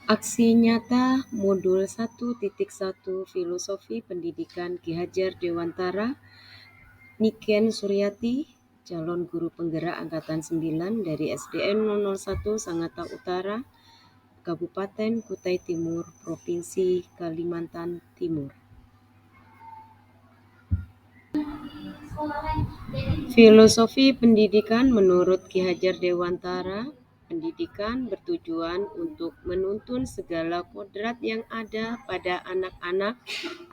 Aksi nyata Modul 1.1 Filosofi Pendidikan Ki Hajar Dewantara, Niken Suryati, calon guru penggerak Angkatan 9 dari SDN 001 Sangatta Utara, Kabupaten Kutai Timur, Provinsi Kalimantan Timur. Filosofi pendidikan menurut Ki Hajar Dewantara, pendidikan bertujuan untuk menuntun segala kodrat yang ada pada anak-anak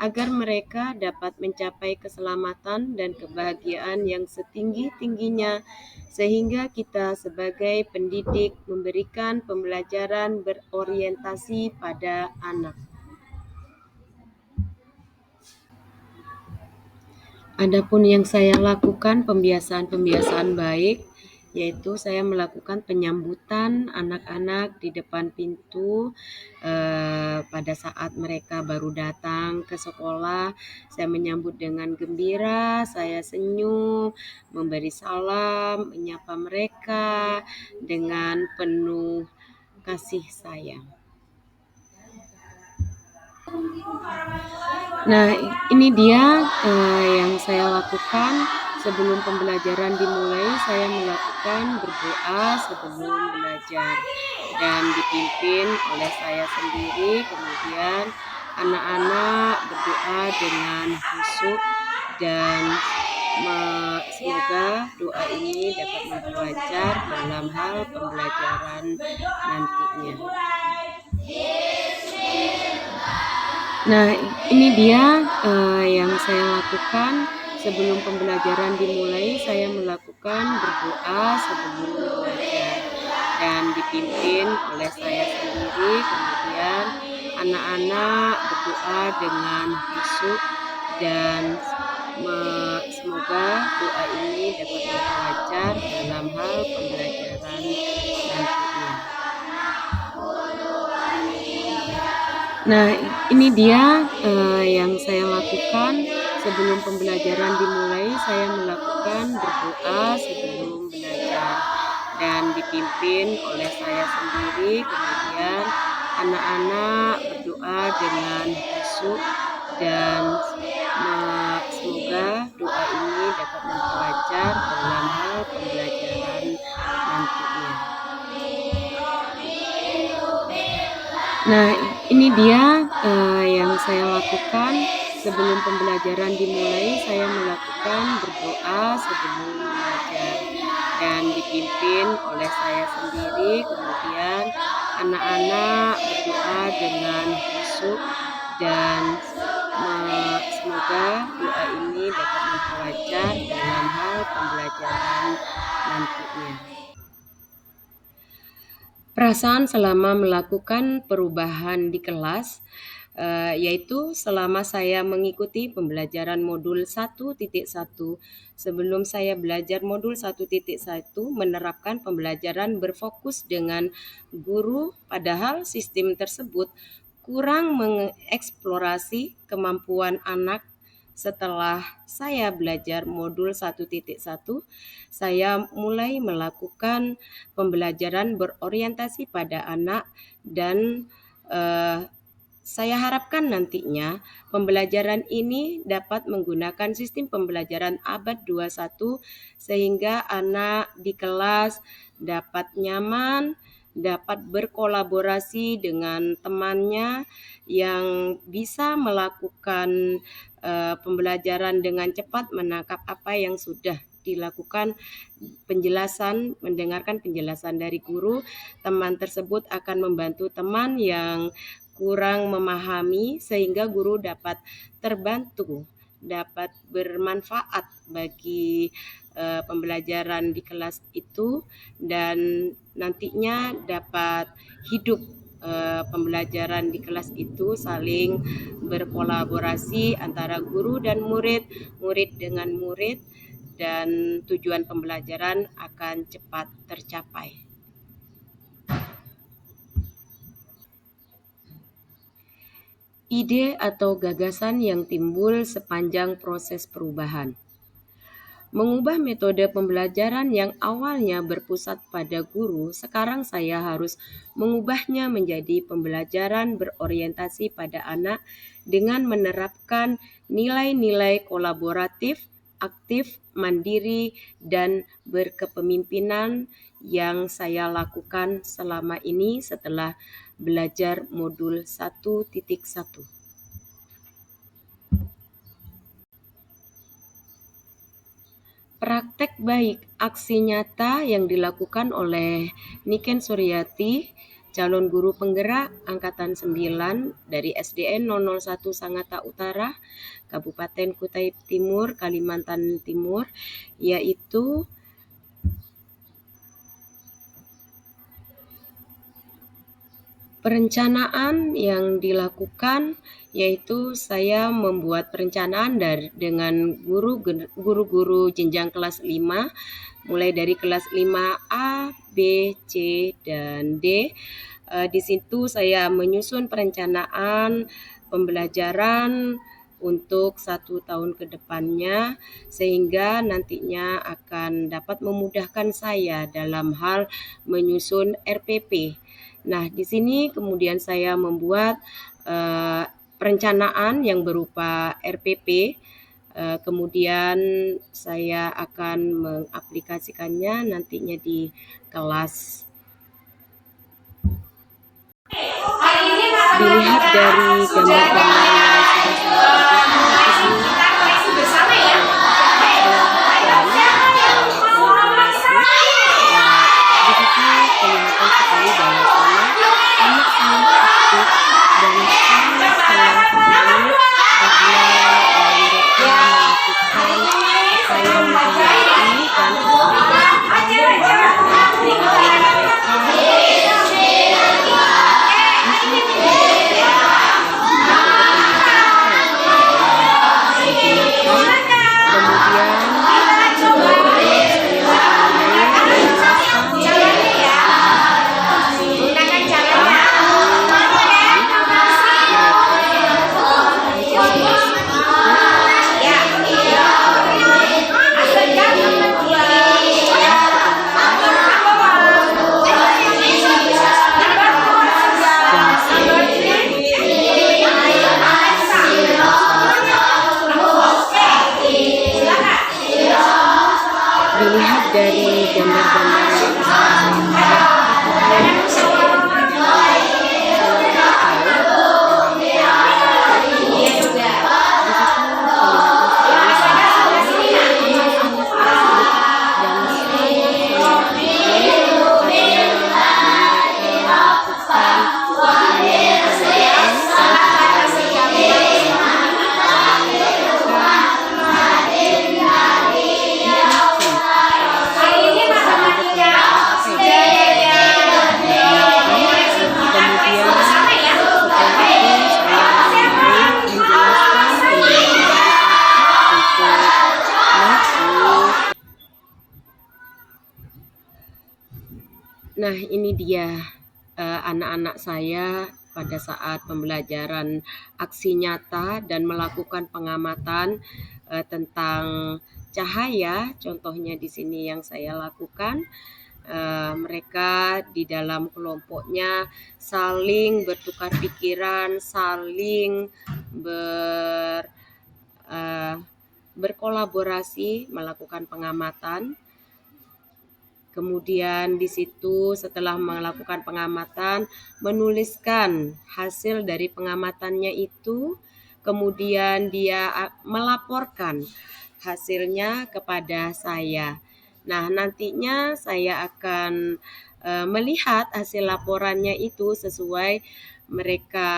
agar mereka dapat mencapai keselamatan dan kebahagiaan yang setinggi-tingginya, sehingga kita sebagai pendidik memberikan pembelajaran berorientasi pada anak. Adapun yang saya lakukan pembiasaan baik, yaitu saya melakukan penyambutan anak-anak di depan pintu pada saat mereka baru datang ke sekolah. Saya menyambut dengan gembira, saya senyum, memberi salam, menyapa mereka dengan penuh kasih sayang. Nah, ini dia yang saya lakukan sebelum pembelajaran dimulai. Saya melakukan berdoa sebelum belajar dan dipimpin oleh saya sendiri. Kemudian anak-anak berdoa dengan khusyuk dan semoga doa ini dapat memperlancar dalam hal pembelajaran nantinya. Nah, ini dia yang saya lakukan sebelum pembelajaran dimulai. Saya melakukan berdoa sebelum belajar dan dipimpin oleh saya sendiri. Kemudian anak-anak berdoa dengan khusyuk dan semoga doa ini dapat memperlancar dalam hal pembelajaran nantinya. Nah, ini dia yang saya lakukan sebelum pembelajaran dimulai. Saya melakukan berdoa sebelum belajar dan dipimpin oleh saya sendiri. Kemudian anak-anak berdoa dengan khusyuk dan semoga doa ini dapat memperlancar dalam hal pembelajaran nantinya. Nah, ini dia yang saya lakukan sebelum pembelajaran dimulai. Saya melakukan berdoa sebelum belajar dan dipimpin oleh saya sendiri. Kemudian anak-anak berdoa dengan khusyuk dan semoga doa ini dapat memperlancar dalam hal pembelajaran nantinya. Perasaan selama melakukan perubahan di kelas, yaitu selama saya mengikuti pembelajaran modul 1.1. Sebelum saya belajar modul 1.1 menerapkan pembelajaran berfokus dengan guru, padahal sistem tersebut kurang mengeksplorasi kemampuan anak. Setelah saya belajar modul 1.1, saya mulai melakukan pembelajaran berorientasi pada anak dan saya harapkan nantinya pembelajaran ini dapat menggunakan sistem pembelajaran abad 21 sehingga anak di kelas dapat nyaman, dapat berkolaborasi dengan temannya yang bisa melakukan pembelajaran dengan cepat, menangkap apa yang sudah dilakukan mendengarkan penjelasan dari guru. Teman tersebut akan membantu teman yang kurang memahami sehingga guru dapat terbantu, dapat bermanfaat bagi pembelajaran di kelas itu dan nantinya dapat hidup pembelajaran di kelas itu saling berkolaborasi antara guru dan murid, murid dengan murid, dan tujuan pembelajaran akan cepat tercapai. Ide atau gagasan yang timbul sepanjang proses perubahan. Mengubah metode pembelajaran yang awalnya berpusat pada guru, sekarang saya harus mengubahnya menjadi pembelajaran berorientasi pada anak dengan menerapkan nilai-nilai kolaboratif, aktif, mandiri, dan berkepemimpinan yang saya lakukan selama ini setelah belajar modul 1.1. Praktek baik aksi nyata yang dilakukan oleh Niken Suryati, calon guru penggerak Angkatan 9 dari SDN 001 Sangatta Utara, Kabupaten Kutai Timur, Kalimantan Timur, yaitu perencanaan yang dilakukan, yaitu saya membuat perencanaan dengan guru-guru jenjang kelas 5, mulai dari kelas 5A, B, C, dan D. Di situ saya menyusun perencanaan pembelajaran untuk 1 tahun ke depannya, sehingga nantinya akan dapat memudahkan saya dalam hal menyusun RPP. Nah, di sini kemudian saya membuat perencanaan yang berupa RPP, kemudian saya akan mengaplikasikannya nantinya di kelas. Dilihat dari gambar-gambar yang sudah saya tunjukkan di sini, bersama ya. Di situ kelihatan sekali bahwasanya anak sangat aktif dan sangat senang sekali karena mereka melakukan apa yang diinginkan dilihat dari gambar-gambar yang Nah, ini dia anak-anak saya pada saat pembelajaran aksi nyata dan melakukan pengamatan tentang cahaya. Contohnya di sini yang saya lakukan, mereka di dalam kelompoknya saling bertukar pikiran, saling berkolaborasi melakukan pengamatan. Kemudian di situ setelah melakukan pengamatan, menuliskan hasil dari pengamatannya itu, kemudian dia melaporkan hasilnya kepada saya. Nah, nantinya saya akan melihat hasil laporannya itu sesuai mereka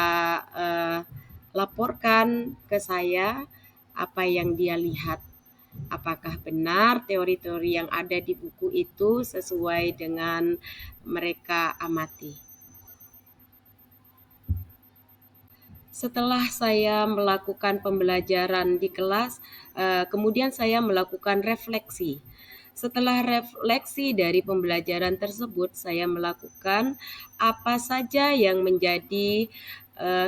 laporkan ke saya apa yang dia lihat. Apakah benar teori-teori yang ada di buku itu sesuai dengan mereka amati. Setelah saya melakukan pembelajaran di kelas, kemudian saya melakukan refleksi. Setelah refleksi dari pembelajaran tersebut, saya melakukan apa saja yang menjadi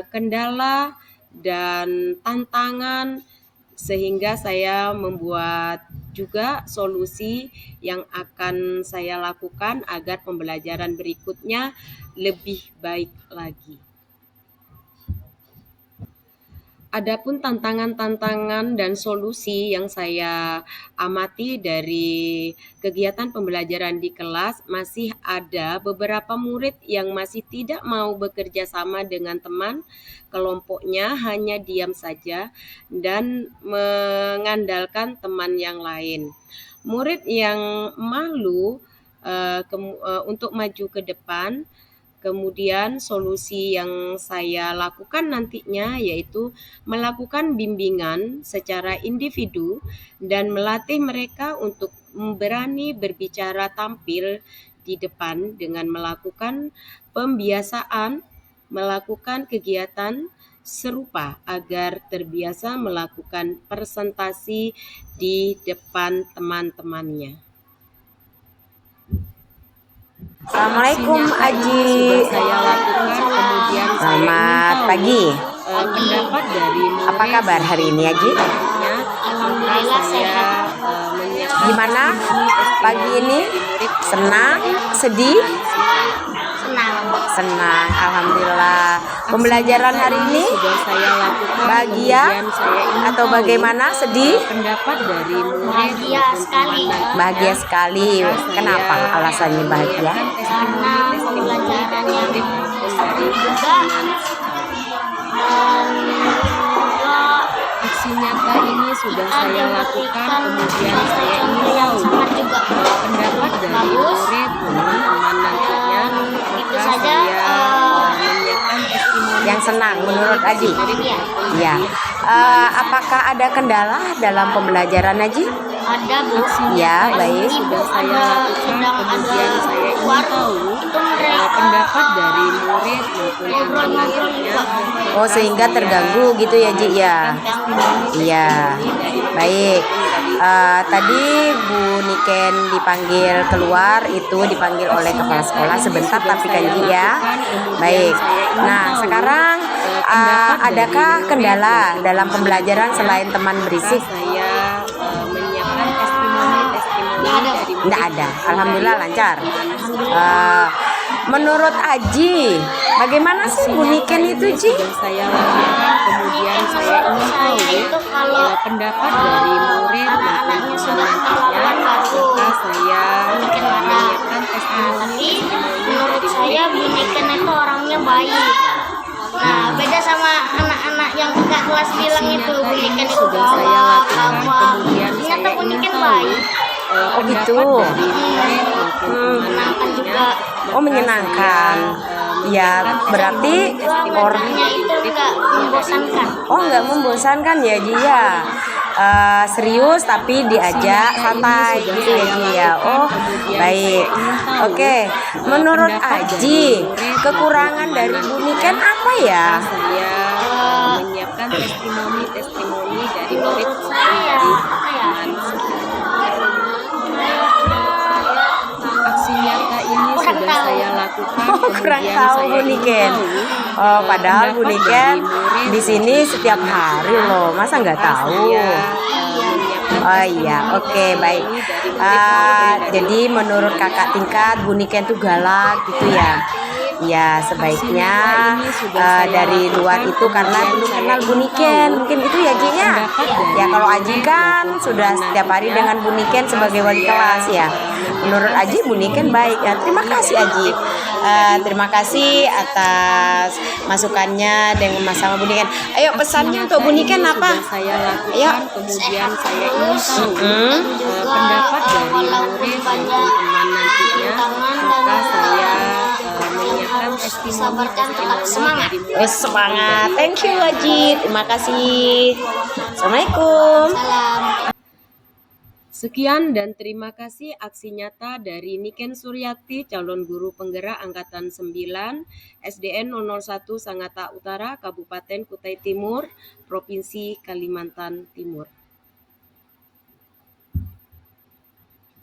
kendala dan tantangan sehingga saya membuat juga solusi yang akan saya lakukan agar pembelajaran berikutnya lebih baik lagi. Adapun tantangan-tantangan dan solusi yang saya amati dari kegiatan pembelajaran di kelas, masih ada beberapa murid yang masih tidak mau bekerja sama dengan teman kelompoknya, hanya diam saja dan mengandalkan teman yang lain. Murid yang malu untuk maju ke depan. Kemudian solusi yang saya lakukan nantinya yaitu melakukan bimbingan secara individu dan melatih mereka untuk berani berbicara tampil di depan dengan melakukan pembiasaan, melakukan kegiatan serupa agar terbiasa melakukan presentasi di depan teman-temannya. Assalamualaikum Aji. Sudah saya lakukan, kemudian Selamat pagi. Pendapat dari murid. Apa kabar hari ini Aji? Alhamdulillah sehat. Gimana pagi ini? Senang? Sedih? Senang. Alhamdulillah. Pembelajaran hari ini Sudah saya lakukan, bahagia kemudian saya ingin atau tahu, bagaimana? Sedih? pendapat dari murid Bahagia maupun sekali. teman-teman. Bahagia sekali. Kenapa alasannya bahagia? Karena pembelajarannya juga Aksi nyata ini sudah saya lakukan, kemudian saya ingin yang tahu sangat juga pendapat dari bagus. murid maupun teman nantinya. Itu Maka saja, saya menyiapkan testimoni Yang senang menurut Aji? Iya. Ya. Apakah ada kendala dalam pembelajaran Aji? Ada Bu. Ya, baik. Sudah saya lakukan, kemudian saya ingin tahu itu mereka pendapat dari murid maupun teman nantinya. Oh, sehingga terganggu gitu ya Ji ya? Iya, baik. Tadi Bu Niken dipanggil keluar, itu dipanggil oleh kepala sekolah sebentar tapi kan Ji ya. Baik. Nah, sekarang adakah kendala dalam pembelajaran selain teman berisik? Saya menyiapkan testimoni dari Tidak ada. Alhamdulillah lancar. Menurut Aji, bagaimana sih Bu Niken itu Ji? sudah saya lakukan, kemudian saya ingin tahu itu kalau pendapat dari murid maupun anak-anaknya sudah teman ketahuan nantinya. baru Maka saya mungkin marah. menyiapkan testimoni Tapi menurut saya Buniken itu orangnya baik. Nah, beda sama anak-anak yang kakak kelas bilang itu Buniken itu sudah saya galak, lakukan, apa. kemudian saya Ternyata ingin Buniken tahu baik. Oh, gitu. pendapat dari murid maupun teman Menyenangkan juga. Oh, menyenangkan. Ya, berarti Orangnya itu enggak membosankan. Oh, nggak membosankan ya Ji ya. Serius tapi diajak santai gitu ya Ji ya. Oh, baik. Oke, menurut Aji, kekurangan dari Bu Niken apa ya? Saya menyiapkan testimoni dari murid Menurut saya apa ya? aksi nyata ini Kurang sudah tahu. saya lakukan. Oh, kurang kemudian tahu saya Bu ingin Niken. tahu, Oh, padahal Bu pendapat Niken dari murid di sini setiap hari loh. Masa nggak maka tahu? saya, menyiapkan Oh iya, oke baik. Jadi menurut kakak tingkat Bu Niken tuh galak gitu ya. Ya sebaiknya dari luar itu karena belum kenal Bu Niken. Mungkin itu ya Ji ya. Ya kalau Aji kan sudah setiap hari dengan Bu Niken sebagai wali kelas ya. Menurut Aji Bu Niken baik ya. Terima kasih Aji. Terima kasih atas masukannya dengan sama Bu Niken. Ayo pesannya untuk Bu Niken apa? sudah saya lakukan, Ayo. kemudian saya ingin tahu juga pendapat dari walaupun murid maupun banyak teman nantinya. tangan Maka dan saya yang menyiapkan harus testimoni disabarkan, tetap semangat. dari murid. Oh, semangat. Thank you Aji. Terima kasih. Assalamualaikum. Salam. Sekian dan terima kasih aksi nyata dari Niken Suryati, calon guru penggerak Angkatan 9, SDN 001 Sangatta Utara, Kabupaten Kutai Timur, Provinsi Kalimantan Timur.